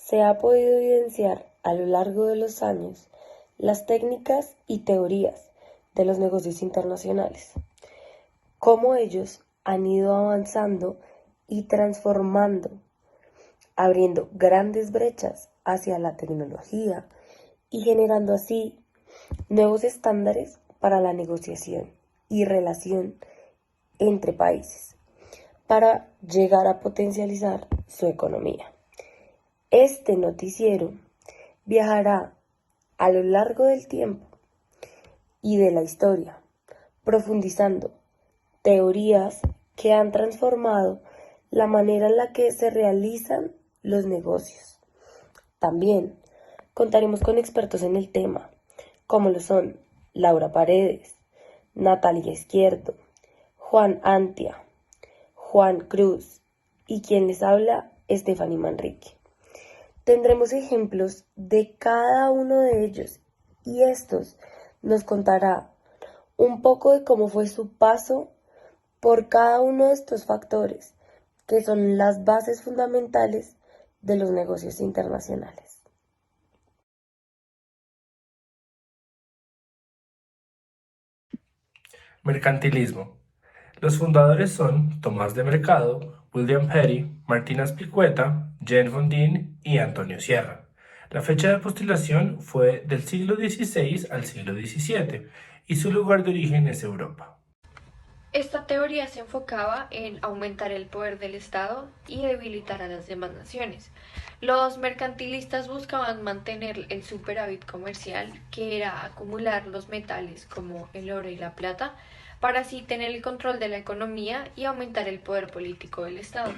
Se ha podido evidenciar a lo largo de los años las técnicas y teorías de los negocios internacionales, cómo ellos han ido avanzando y transformando, abriendo grandes brechas hacia la tecnología y generando así nuevos estándares para la negociación y relación entre países, para llegar a potencializar su economía. Este noticiero viajará a lo largo del tiempo y de la historia, profundizando teorías que han transformado la manera en la que se realizan los negocios. También contaremos con expertos en el tema, como lo son Laura Paredes, Natalia Izquierdo, Juan Antia, Juan Cruz y quien les habla, Stephanie Manrique. Tendremos ejemplos de cada uno de ellos y estos nos contará un poco de cómo fue su paso por cada uno de estos factores, que son las bases fundamentales de los negocios internacionales. Mercantilismo. Los fundadores son Tomás de Mercado, William Petty, Martín Azpilicueta, Jean Fondin y Antonio Sierra. La fecha de postilación fue del siglo XVI al siglo XVII y su lugar de origen es Europa. Esta teoría se enfocaba en aumentar el poder del Estado y debilitar a las demás naciones. Los mercantilistas buscaban mantener el superávit comercial, que era acumular los metales como el oro y la plata, para así tener el control de la economía y aumentar el poder político del Estado.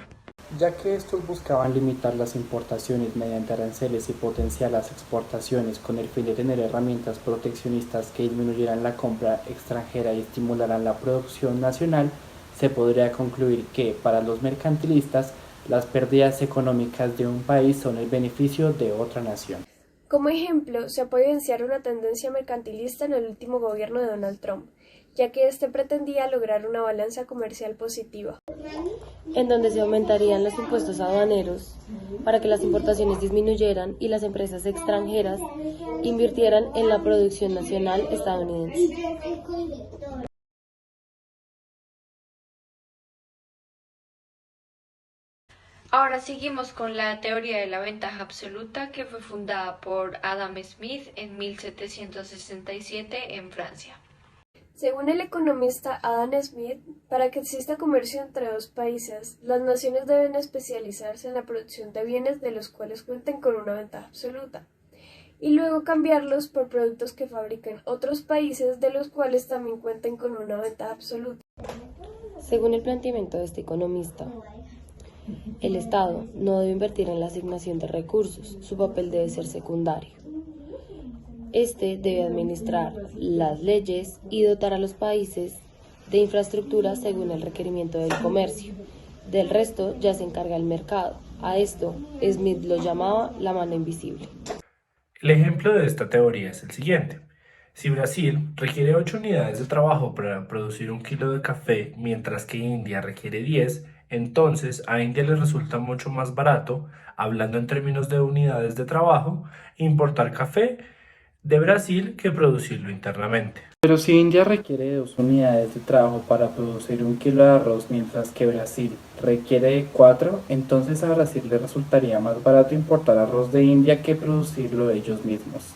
Ya que estos buscaban limitar las importaciones mediante aranceles y potenciar las exportaciones con el fin de tener herramientas proteccionistas que disminuyeran la compra extranjera y estimularan la producción nacional, se podría concluir que, para los mercantilistas, las pérdidas económicas de un país son el beneficio de otra nación. Como ejemplo, se puede evidenciar una tendencia mercantilista en el último gobierno de Donald Trump, ya que éste pretendía lograr una balanza comercial positiva, en donde se aumentarían los impuestos aduaneros para que las importaciones disminuyeran y las empresas extranjeras invirtieran en la producción nacional estadounidense. Ahora seguimos con la teoría de la ventaja absoluta, que fue fundada por Adam Smith en 1767 en Francia. Según el economista Adam Smith, para que exista comercio entre dos países, las naciones deben especializarse en la producción de bienes de los cuales cuenten con una ventaja absoluta, y luego cambiarlos por productos que fabriquen otros países de los cuales también cuenten con una ventaja absoluta. Según el planteamiento de este economista, el Estado no debe invertir en la asignación de recursos, su papel debe ser secundario. Este debe administrar las leyes y dotar a los países de infraestructura según el requerimiento del comercio. Del resto ya se encarga el mercado. A esto Smith lo llamaba la mano invisible. El ejemplo de esta teoría es el siguiente. Si Brasil requiere 8 unidades de trabajo para producir 1 kilo de café, mientras que India requiere 10, entonces a India le resulta mucho más barato, hablando en términos de unidades de trabajo, importar café de Brasil que producirlo internamente. Pero si India requiere de 2 unidades de trabajo para producir 1 kilo de arroz, mientras que Brasil requiere de 4, entonces a Brasil le resultaría más barato importar arroz de India que producirlo ellos mismos.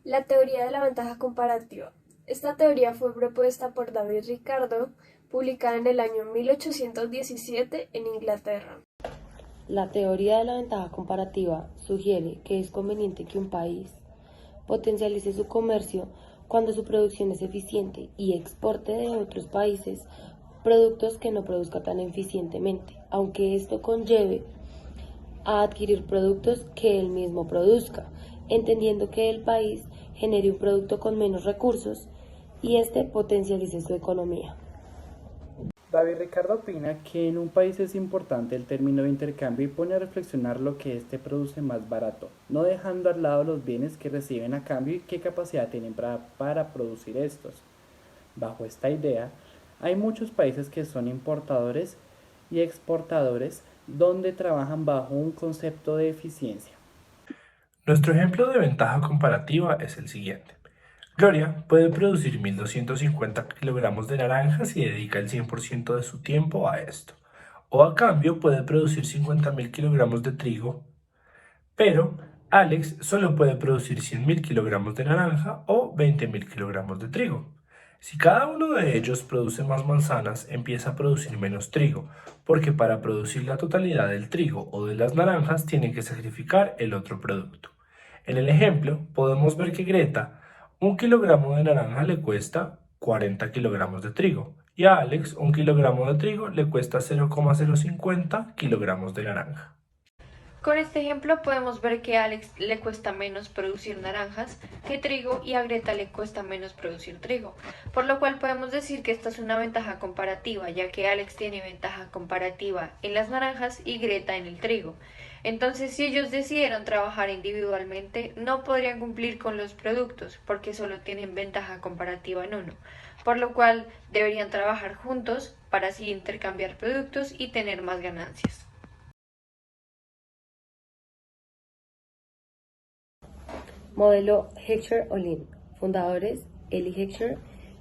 La teoría de la ventaja comparativa. Esta teoría fue propuesta por David Ricardo, publicada en el año 1817 en Inglaterra. La teoría de la ventaja comparativa sugiere que es conveniente que un país potencialice su comercio cuando su producción es eficiente y exporte de otros países productos que no produzca tan eficientemente, aunque esto conlleve a adquirir productos que él mismo produzca, entendiendo que el país genere un producto con menos recursos y este potencialice su economía. David Ricardo opina que en un país es importante el término de intercambio y pone a reflexionar lo que éste produce más barato, no dejando al lado los bienes que reciben a cambio y qué capacidad tienen para producir estos. Bajo esta idea, hay muchos países que son importadores y exportadores, donde trabajan bajo un concepto de eficiencia. Nuestro ejemplo de ventaja comparativa es el siguiente. Gloria puede producir 1.250 kilogramos de naranjas y dedica el 100% de su tiempo a esto. O a cambio puede producir 50.000 kilogramos de trigo, pero Alex solo puede producir 100.000 kilogramos de naranja o 20.000 kilogramos de trigo. Si cada uno de ellos produce más manzanas, empieza a producir menos trigo, porque para producir la totalidad del trigo o de las naranjas tienen que sacrificar el otro producto. En el ejemplo, podemos ver que Greta, 1 kilogramo de naranja le cuesta 40 kilogramos de trigo, y a Alex, 1 kilogramo de trigo le cuesta 0,050 kilogramos de naranja. Con este ejemplo podemos ver que a Alex le cuesta menos producir naranjas que trigo y a Greta le cuesta menos producir trigo, por lo cual podemos decir que esta es una ventaja comparativa, ya que Alex tiene ventaja comparativa en las naranjas y Greta en el trigo. Entonces, si ellos decidieran trabajar individualmente, no podrían cumplir con los productos, porque solo tienen ventaja comparativa en uno, por lo cual deberían trabajar juntos para así intercambiar productos y tener más ganancias. Modelo Heckscher-Ohlin. Fundadores: Eli Heckscher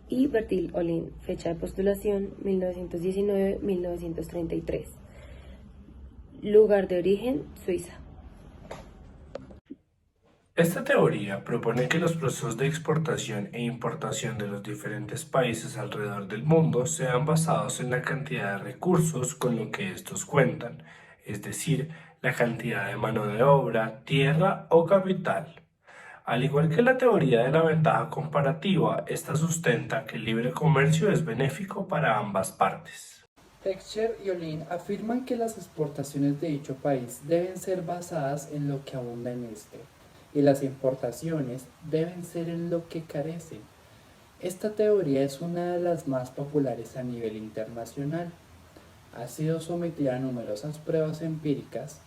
y Bertil Ohlin. Fecha de postulación: 1919-1933. Lugar de origen: Suiza. Esta teoría propone que los procesos de exportación e importación de los diferentes países alrededor del mundo sean basados en la cantidad de recursos con lo que estos cuentan, es decir, la cantidad de mano de obra, tierra o capital. Al igual que la teoría de la ventaja comparativa, esta sustenta que el libre comercio es benéfico para ambas partes. Heckscher y Ohlin afirman que las exportaciones de dicho país deben ser basadas en lo que abunda en este, y las importaciones deben ser en lo que carecen. Esta teoría es una de las más populares a nivel internacional. Ha sido sometida a numerosas pruebas empíricas.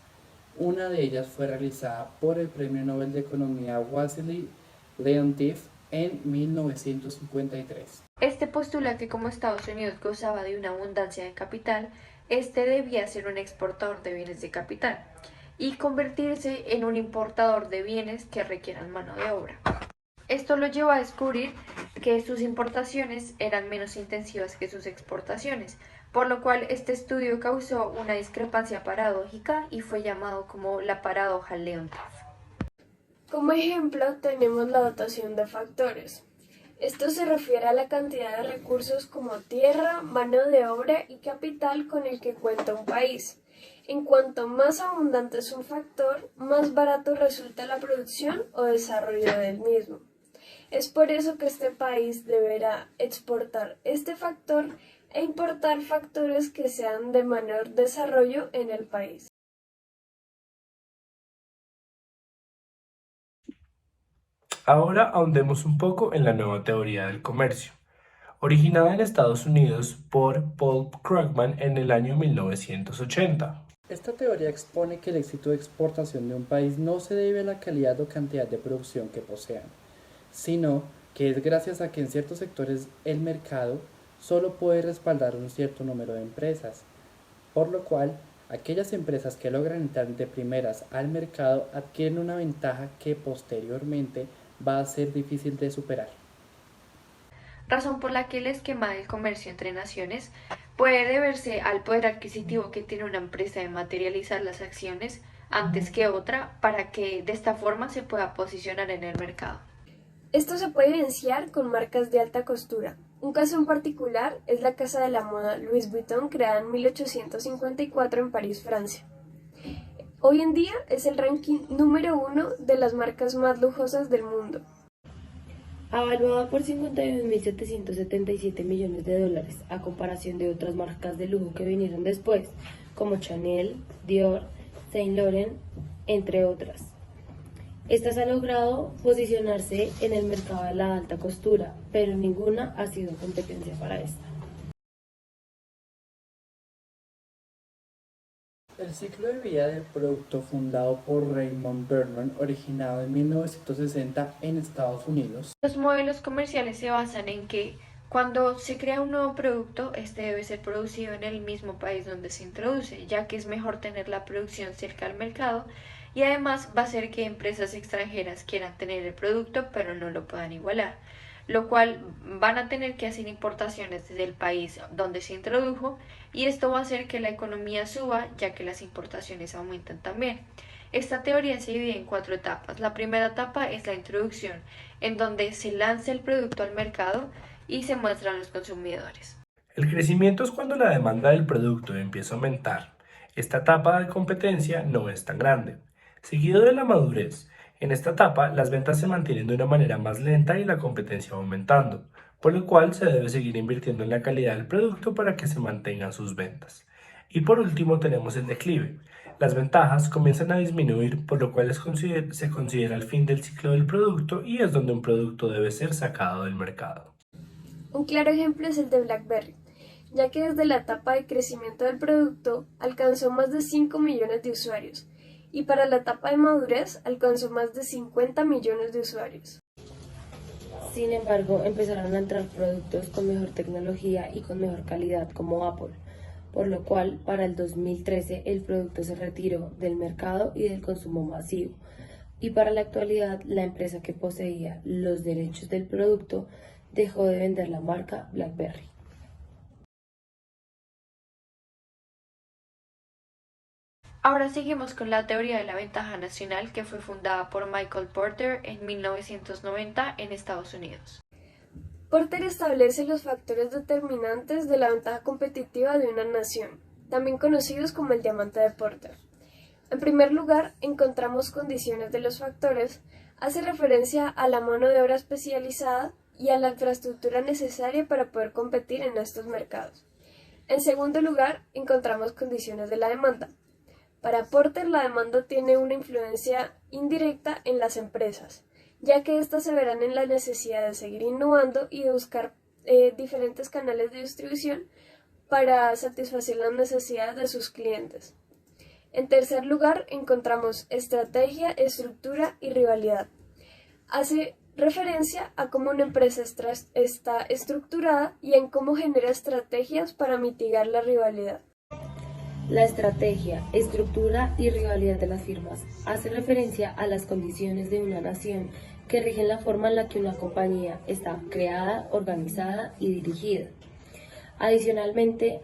Una de ellas fue realizada por el Premio Nobel de Economía Wassily Leontief en 1953. Este postula que como Estados Unidos gozaba de una abundancia de capital, este debía ser un exportador de bienes de capital y convertirse en un importador de bienes que requieran mano de obra. Esto lo llevó a descubrir que sus importaciones eran menos intensivas que sus exportaciones, por lo cual este estudio causó una discrepancia paradójica y fue llamado como la paradoja Leontief. Como ejemplo, tenemos la dotación de factores. Esto se refiere a la cantidad de recursos como tierra, mano de obra y capital con el que cuenta un país. En cuanto más abundante es un factor, más barato resulta la producción o desarrollo del mismo. Es por eso que este país deberá exportar este factor e importar factores que sean de menor desarrollo en el país. Ahora ahondemos un poco en la nueva teoría del comercio, originada en Estados Unidos por Paul Krugman en el año 1980. Esta teoría expone que el éxito de exportación de un país no se debe a la calidad o cantidad de producción que posean, sino que es gracias a que en ciertos sectores el mercado solo puede respaldar un cierto número de empresas, por lo cual aquellas empresas que logran entrar de primeras al mercado adquieren una ventaja que posteriormente va a ser difícil de superar. Razón por la que el esquema del comercio entre naciones puede deberse al poder adquisitivo que tiene una empresa de materializar las acciones antes que otra para que de esta forma se pueda posicionar en el mercado. Esto se puede evidenciar con marcas de alta costura. Un caso en particular es la casa de la moda Louis Vuitton, creada en 1854 en París, Francia. Hoy en día es el ranking número 1 de las marcas más lujosas del mundo. Avaluada por 52.777 millones de dólares, a comparación de otras marcas de lujo que vinieron después, como Chanel, Dior, Saint Laurent, entre otras. Estas han logrado posicionarse en el mercado de la alta costura, pero ninguna ha sido competencia para esta. El ciclo de vida del producto, fundado por Raymond Vernon, originado en 1960 en Estados Unidos. Los modelos comerciales se basan en que Cuando se crea un nuevo producto, este debe ser producido en el mismo país donde se introduce, ya que es mejor tener la producción cerca del mercado y además va a hacer que empresas extranjeras quieran tener el producto pero no lo puedan igualar, lo cual van a tener que hacer importaciones desde el país donde se introdujo y esto va a hacer que la economía suba ya que las importaciones aumentan también. Esta teoría se divide en 4 etapas. La primera etapa es la introducción, en donde se lanza el producto al mercado y se muestra a los consumidores. El crecimiento es cuando la demanda del producto empieza a aumentar. Esta etapa de competencia no es tan grande. Seguido de la madurez. En esta etapa, las ventas se mantienen de una manera más lenta y la competencia va aumentando, por lo cual se debe seguir invirtiendo en la calidad del producto para que se mantengan sus ventas. Y por último tenemos el declive. Las ventajas comienzan a disminuir, por lo cual se considera el fin del ciclo del producto y es donde un producto debe ser sacado del mercado. Un claro ejemplo es el de BlackBerry, ya que desde la etapa de crecimiento del producto alcanzó más de 5 millones de usuarios y para la etapa de madurez alcanzó más de 50 millones de usuarios. Sin embargo, empezaron a entrar productos con mejor tecnología y con mejor calidad como Apple, por lo cual para el 2013 el producto se retiró del mercado y del consumo masivo. Y para la actualidad, la empresa que poseía los derechos del producto dejó de vender la marca BlackBerry. Ahora seguimos con la teoría de la ventaja nacional que fue fundada por Michael Porter en 1990 en Estados Unidos. Porter establece los factores determinantes de la ventaja competitiva de una nación, también conocidos como el diamante de Porter. En primer lugar, encontramos condiciones de los factores, hace referencia a la mano de obra especializada y a la infraestructura necesaria para poder competir en estos mercados. En segundo lugar, encontramos condiciones de la demanda. Para Porter, la demanda tiene una influencia indirecta en las empresas, ya que éstas se verán en la necesidad de seguir innovando y de buscar diferentes canales de distribución para satisfacer las necesidades de sus clientes. En tercer lugar, encontramos estrategia, estructura y rivalidad. Hace referencia a cómo una empresa está estructurada y en cómo genera estrategias para mitigar la rivalidad. La estrategia, estructura y rivalidad de las firmas hace referencia a las condiciones de una nación que rigen la forma en la que una compañía está creada, organizada y dirigida. Adicional de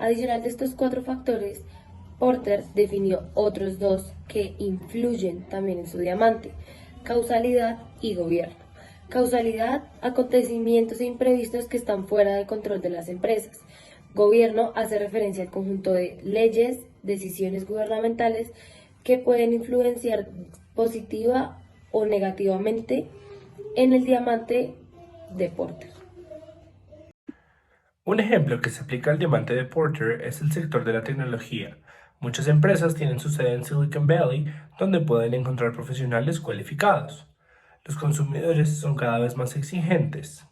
estos 4 factores, Porter definió otros 2 que influyen también en su diamante: causalidad y gobierno. Causalidad, acontecimientos e imprevistos que están fuera de control de las empresas. Gobierno hace referencia al conjunto de leyes, decisiones gubernamentales que pueden influenciar positiva o negativamente en el diamante de Porter. Un ejemplo que se aplica al diamante de Porter es el sector de la tecnología. Muchas empresas tienen su sede en Silicon Valley, donde pueden encontrar profesionales cualificados. Los consumidores son cada vez más exigentes,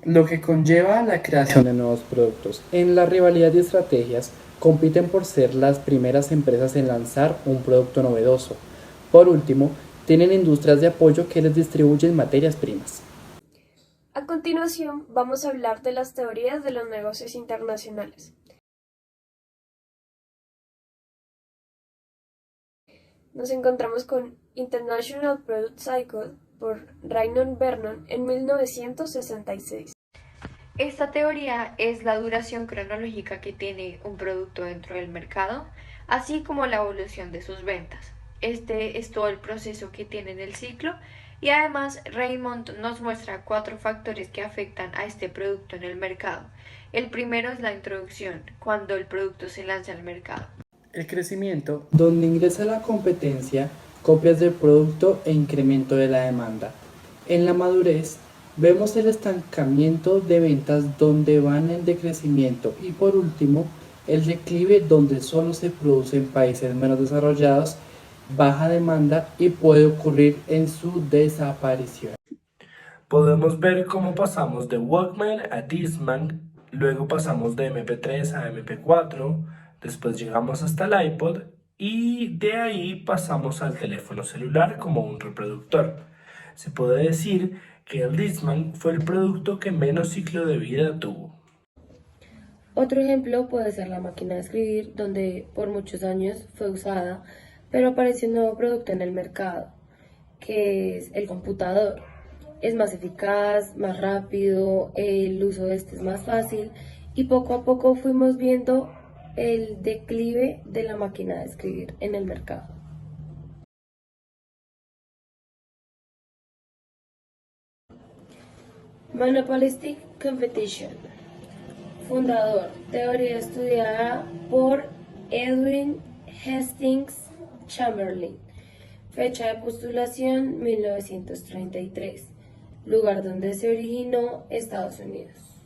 lo que conlleva la creación de nuevos productos. En la rivalidad y estrategias compiten por ser las primeras empresas en lanzar un producto novedoso. Por último, tienen industrias de apoyo que les distribuyen materias primas. A continuación, vamos a hablar de las teorías de los negocios internacionales. Nos encontramos con International Product Cycle por Raymond Vernon en 1966. Esta teoría es la duración cronológica que tiene un producto dentro del mercado, así como la evolución de sus ventas. Este es todo el proceso que tiene en el ciclo y además Raymond nos muestra 4 factores que afectan a este producto en el mercado. El primero es la introducción, cuando el producto se lanza al mercado. El crecimiento, donde ingresa la competencia, copias del producto e incremento de la demanda. En la madurez, vemos el estancamiento de ventas donde van en decrecimiento y por último, el declive donde solo se produce en países menos desarrollados, baja demanda y puede ocurrir en su desaparición. Podemos ver cómo pasamos de Walkman a Discman, luego pasamos de MP3 a MP4, después llegamos hasta el iPod y de ahí pasamos al teléfono celular como un reproductor. Se puede decir que el Leastman fue el producto que menos ciclo de vida tuvo. Otro ejemplo puede ser la máquina de escribir, donde por muchos años fue usada, pero apareció un nuevo producto en el mercado, que es el computador. Es más eficaz, más rápido, el uso de este es más fácil y poco a poco fuimos viendo el declive de la máquina de escribir en el mercado. Monopolistic Competition. Fundador, teoría estudiada por Edwin Hastings Chamberlain. Fecha de postulación 1933. Lugar donde se originó Estados Unidos.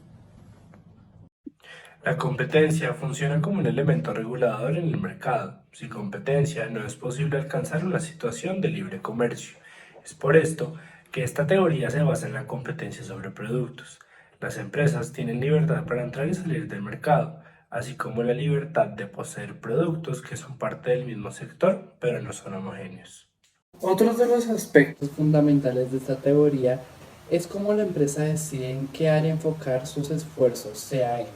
La competencia funciona como un elemento regulador en el mercado. Sin competencia no es posible alcanzar una situación de libre comercio. Es por esto que esta teoría se basa en la competencia sobre productos. Las empresas tienen libertad para entrar y salir del mercado, así como la libertad de poseer productos que son parte del mismo sector, pero no son homogéneos. Otro de los aspectos fundamentales de esta teoría es cómo la empresa decide en qué área enfocar sus esfuerzos, sea en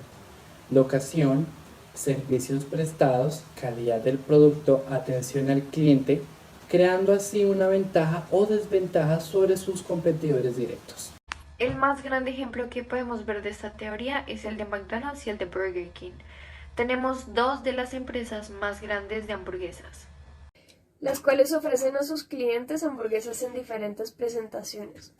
locación, servicios prestados, calidad del producto, atención al cliente, creando así una ventaja o desventaja sobre sus competidores directos. El más grande ejemplo que podemos ver de esta teoría es el de McDonald's y el de Burger King. Tenemos dos de las empresas más grandes de hamburguesas, las cuales ofrecen a sus clientes hamburguesas en diferentes presentaciones.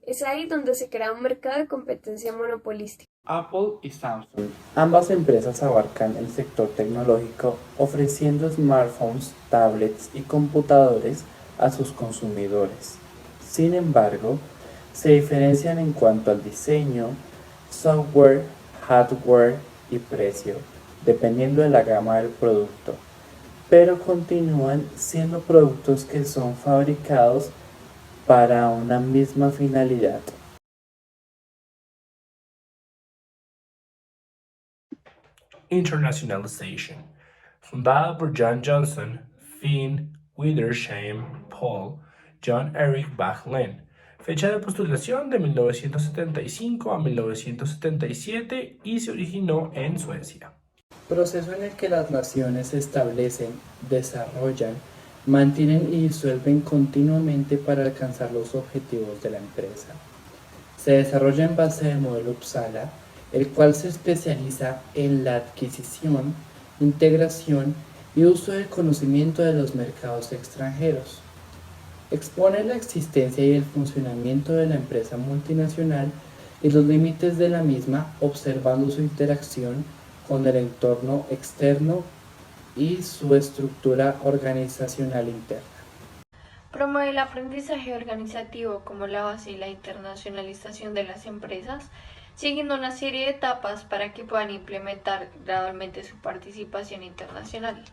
Es ahí donde se crea un mercado de competencia monopolística. Apple y Samsung. Ambas empresas abarcan el sector tecnológico ofreciendo smartphones, tablets y computadores a sus consumidores. Sin embargo, se diferencian en cuanto al diseño, software, hardware y precio, dependiendo de la gama del producto, pero continúan siendo productos que son fabricados para una misma finalidad. Internationalization. Fundada por John Johnson, Finn Wittersheim Paul, John Eric Bach-Lehn. Fecha de postulación de 1975 a 1977 y se originó en Suecia. Proceso en el que las naciones se establecen, desarrollan, mantienen y disuelven continuamente para alcanzar los objetivos de la empresa. Se desarrolla en base del modelo Uppsala, el cual se especializa en la adquisición, integración y uso del conocimiento de los mercados extranjeros. Expone la existencia y el funcionamiento de la empresa multinacional y los límites de la misma, observando su interacción con el entorno externo y su estructura organizacional interna. promueve el aprendizaje organizativo como la base y la internacionalización de las empresas, siguiendo una serie de etapas para que puedan implementar gradualmente su participación internacional.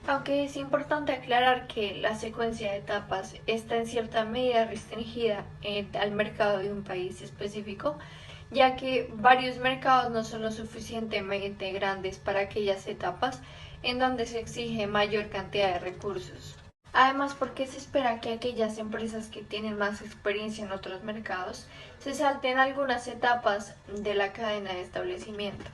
Aunque es importante aclarar que la secuencia de etapas está en cierta medida restringida al mercado de un país específico, ya que varios mercados no son lo suficientemente grandes para aquellas etapas en donde se exige mayor cantidad de recursos. Además, porque se espera que aquellas empresas que tienen más experiencia en otros mercados se salten algunas etapas de la cadena de establecimiento.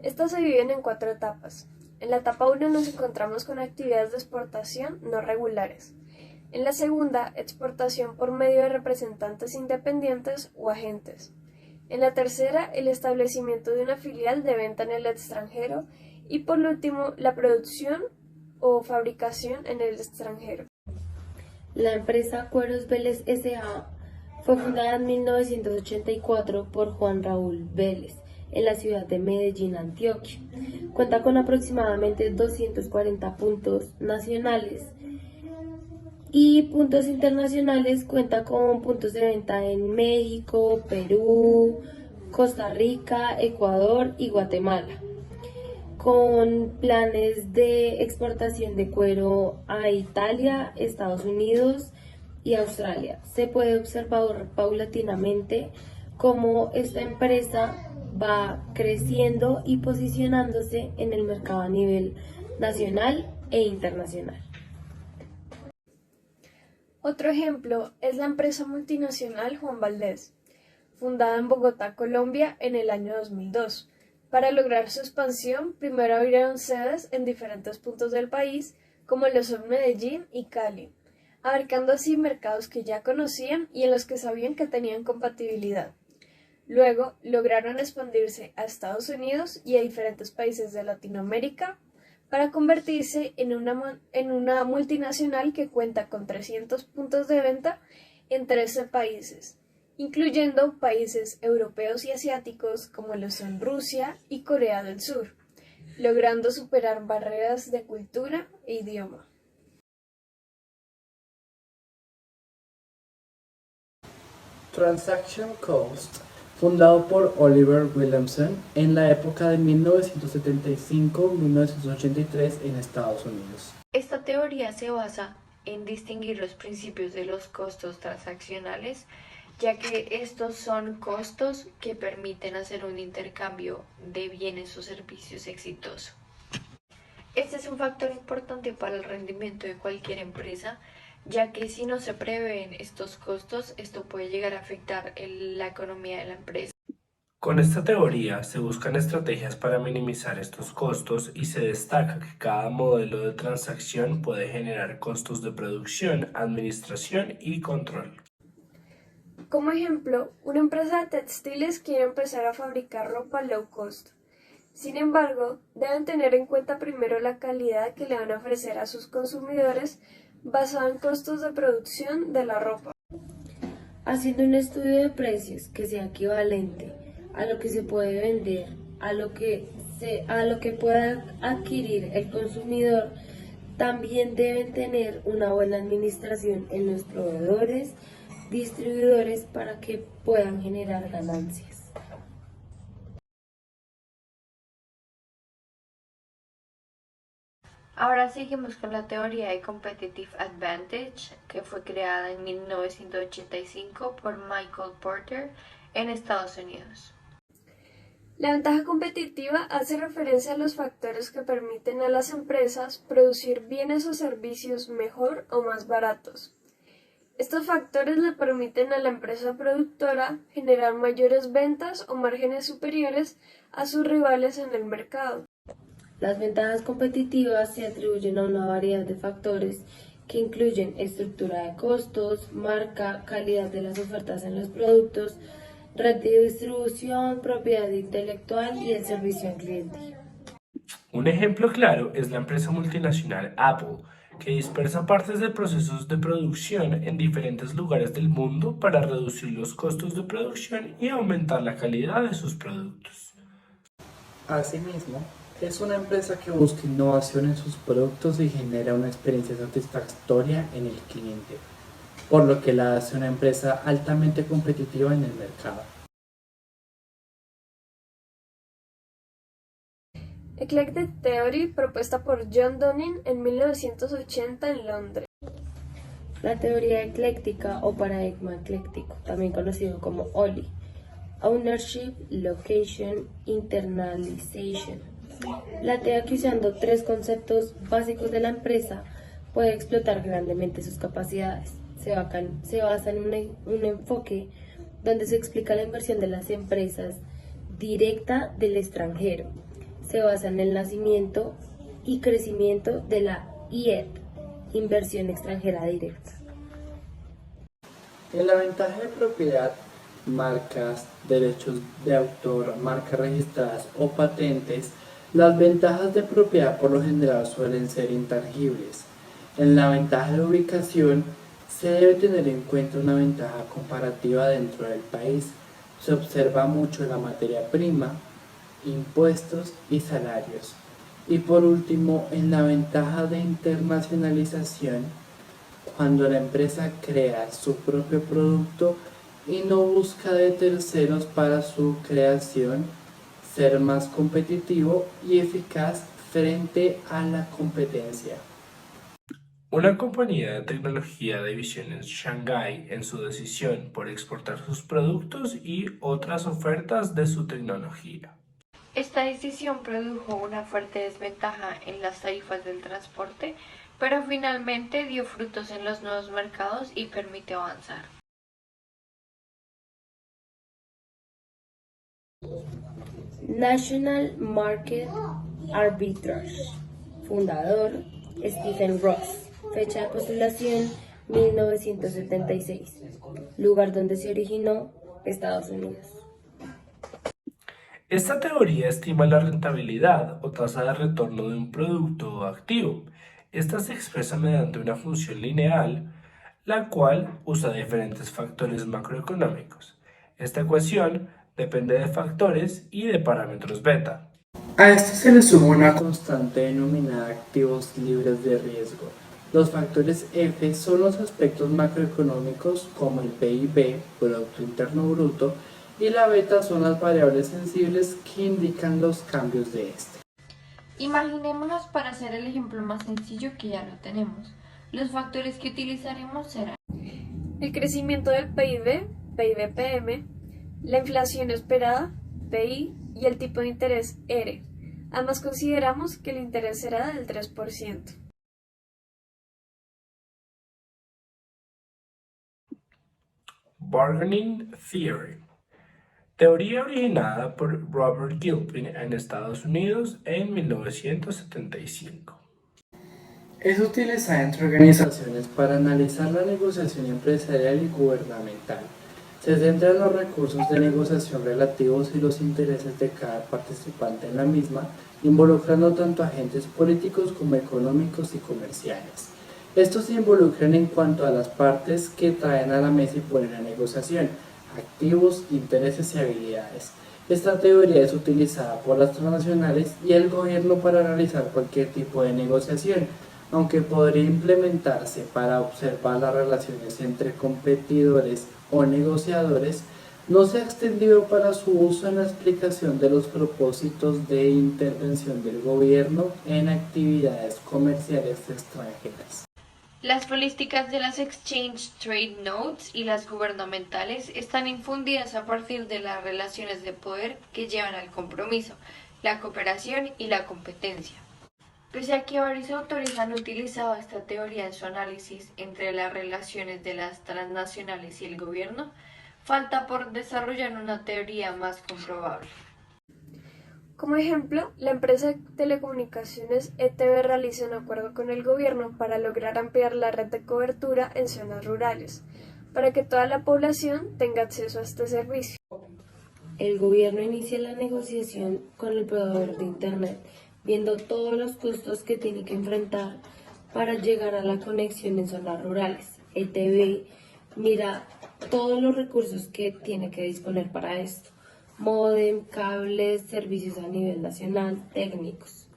Estas se dividen en 4 etapas. En la etapa 1 nos encontramos con actividades de exportación no regulares. En la segunda, exportación por medio de representantes independientes o agentes. En la tercera, el establecimiento de una filial de venta en el extranjero. Y por último, la producción o fabricación en el extranjero. La empresa Cueros Vélez S.A. fue fundada en 1984 por Juan Raúl Vélez en la ciudad de Medellín, Antioquia. Cuenta con aproximadamente 240 puntos nacionales y puntos internacionales. Cuenta con puntos de venta en México, Perú, Costa Rica, Ecuador y Guatemala, con planes de exportación de cuero a Italia, Estados Unidos y Australia. Se puede observar paulatinamente cómo esta empresa va creciendo y posicionándose en el mercado a nivel nacional e internacional. Otro ejemplo es la empresa multinacional Juan Valdez, fundada en Bogotá, Colombia, en el año 2002. Para lograr su expansión, primero abrieron sedes en diferentes puntos del país, como lo son Medellín y Cali, abarcando así mercados que ya conocían y en los que sabían que tenían compatibilidad. Luego lograron expandirse a Estados Unidos y a diferentes países de Latinoamérica para convertirse en una multinacional que cuenta con 300 puntos de venta en 13 países, incluyendo países europeos y asiáticos como lo son Rusia y Corea del Sur, logrando superar barreras de cultura e idioma. Transaction Cost, fundado por Oliver Williamson en la época de 1975-1983 en Estados Unidos. Esta teoría se basa en distinguir los principios de los costos transaccionales, ya que estos son costos que permiten hacer un intercambio de bienes o servicios exitoso. Este es un factor importante para el rendimiento de cualquier empresa, ya que si no se prevén estos costos, esto puede llegar a afectar la economía de la empresa. Con esta teoría se buscan estrategias para minimizar estos costos y se destaca que cada modelo de transacción puede generar costos de producción, administración y control. Como ejemplo, una empresa de textiles quiere empezar a fabricar ropa low cost. Sin embargo, deben tener en cuenta primero la calidad que le van a ofrecer a sus consumidores basado en costos de producción de la ropa. Haciendo un estudio de precios que sea equivalente a lo que se puede vender, a lo que pueda adquirir el consumidor, también deben tener una buena administración en los proveedores, distribuidores para que puedan generar ganancias. Ahora seguimos con la teoría de Competitive Advantage, que fue creada en 1985 por Michael Porter en Estados Unidos. La ventaja competitiva hace referencia a los factores que permiten a las empresas producir bienes o servicios mejor o más baratos. Estos factores le permiten a la empresa productora generar mayores ventas o márgenes superiores a sus rivales en el mercado. Las ventajas competitivas se atribuyen a una variedad de factores que incluyen estructura de costos, marca, calidad de las ofertas en los productos, red de distribución, propiedad intelectual y el servicio al cliente. Un ejemplo claro es la empresa multinacional Apple, que dispersa partes de procesos de producción en diferentes lugares del mundo para reducir los costos de producción y aumentar la calidad de sus productos. Asimismo, es una empresa que busca innovación en sus productos y genera una experiencia satisfactoria en el cliente, por lo que la hace una empresa altamente competitiva en el mercado. Eclectic Theory, propuesta por John Dunning en 1980 en Londres. La teoría ecléctica o paradigma ecléctico, también conocido como OLI, Ownership, Location, Internalization, plantea que usando tres conceptos básicos de la empresa puede explotar grandemente sus capacidades. Se basa en un enfoque donde se explica la inversión de las empresas directa del extranjero. Se basa en el nacimiento y crecimiento de la IED, inversión extranjera directa. En la ventaja de propiedad, marcas, derechos de autor, marcas registradas o patentes, las ventajas de propiedad por lo general suelen ser intangibles. En la ventaja de ubicación, se debe tener en cuenta una ventaja comparativa dentro del país. Se observa mucho la materia prima, impuestos y salarios. Y por último, en la ventaja de internacionalización, cuando la empresa crea su propio producto y no busca de terceros para su creación, ser más competitivo y eficaz frente a la competencia. Una compañía de tecnología de visión en Shanghái en su decisión por exportar sus productos y otras ofertas de su tecnología. Esta decisión produjo una fuerte desventaja en las tarifas del transporte, pero finalmente dio frutos en los nuevos mercados y permitió avanzar. National Market Arbitrage. Fundador, Stephen Ross. Fecha de postulación, 1976. Lugar donde se originó, Estados Unidos. Esta teoría estima la rentabilidad o tasa de retorno de un producto o activo. Esta se expresa mediante una función lineal, la cual usa diferentes factores macroeconómicos. Esta ecuación depende de factores y de parámetros beta. A esto se le suma una constante denominada activos libres de riesgo. Los factores F son los aspectos macroeconómicos como el PIB, Producto Interno Bruto, y la beta son las variables sensibles que indican los cambios de este. Imaginémonos para hacer el ejemplo más sencillo que ya lo tenemos. Los factores que utilizaremos serán El crecimiento del PIB, PIB-PM, la inflación esperada, PI, y el tipo de interés, R. Además consideramos que el interés será del 3%. Bargaining Theory. Teoría originada por Robert Gilpin en Estados Unidos en 1975. Es utilizada entre organizaciones para analizar la negociación empresarial y gubernamental. Se centra en los recursos de negociación relativos y los intereses de cada participante en la misma, involucrando tanto agentes políticos como económicos y comerciales. Estos se involucran en cuanto a las partes que traen a la mesa y ponen a negociación, activos, intereses y habilidades. Esta teoría es utilizada por las transnacionales y el gobierno para realizar cualquier tipo de negociación, aunque podría implementarse para observar las relaciones entre competidores o negociadores. No se ha extendido para su uso en la explicación de los propósitos de intervención del gobierno en actividades comerciales extranjeras. Las políticas de las Exchange Trade Notes y las gubernamentales están infundidas a partir de las relaciones de poder que llevan al compromiso, la cooperación y la competencia. Pese a que varios autores han utilizado esta teoría en su análisis entre las relaciones de las transnacionales y el gobierno, falta por desarrollar una teoría más comprobable. Como ejemplo, la empresa de telecomunicaciones ETB realiza un acuerdo con el gobierno para lograr ampliar la red de cobertura en zonas rurales, para que toda la población tenga acceso a este servicio. El gobierno inicia la negociación con el proveedor de Internet, viendo todos los costos que tiene que enfrentar para llegar a la conexión en zonas rurales. ETB mira todos los recursos que tiene que disponer para esto: módem, cables, servicios a nivel nacional, técnicos.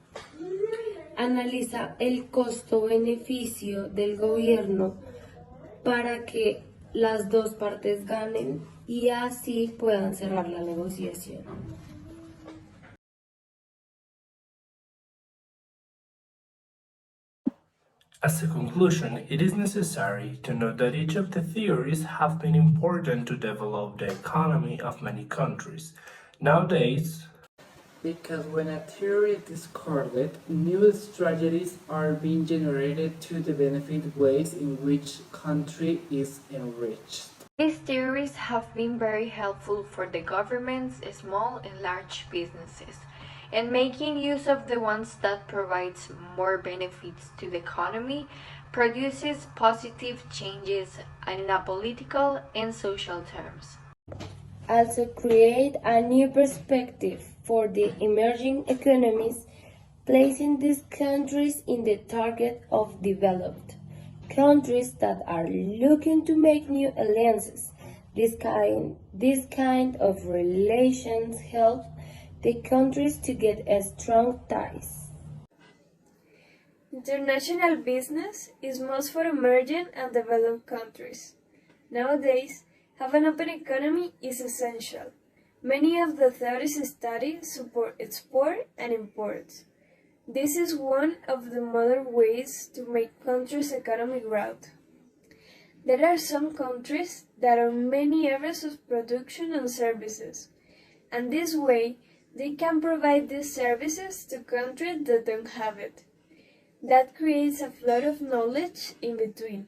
Analiza el costo-beneficio del gobierno para que las dos partes ganen y así puedan cerrar la negociación. As a conclusion, it is necessary to note that each of the theories have been important to develop the economy of many countries. Nowadays, because when a theory is discarded, new strategies are being generated to the benefit ways in which country is enriched. These theories have been very helpful for the governments, small and large businesses, and making use of the ones that provides more benefits to the economy produces positive changes in a political and social terms. Also create a new perspective for the emerging economies, placing these countries in the target of developed countries that are looking to make new alliances. This kind of relations help the countries to get a strong ties. International business is most for emerging and developed countries. Nowadays, have an open economy is essential. Many of the theories studied support export and import. This is one of the modern ways to make countries' economy grow. There are some countries that own many areas of production and services, and this way they can provide these services to countries that don't have it. That creates a flood of knowledge in between.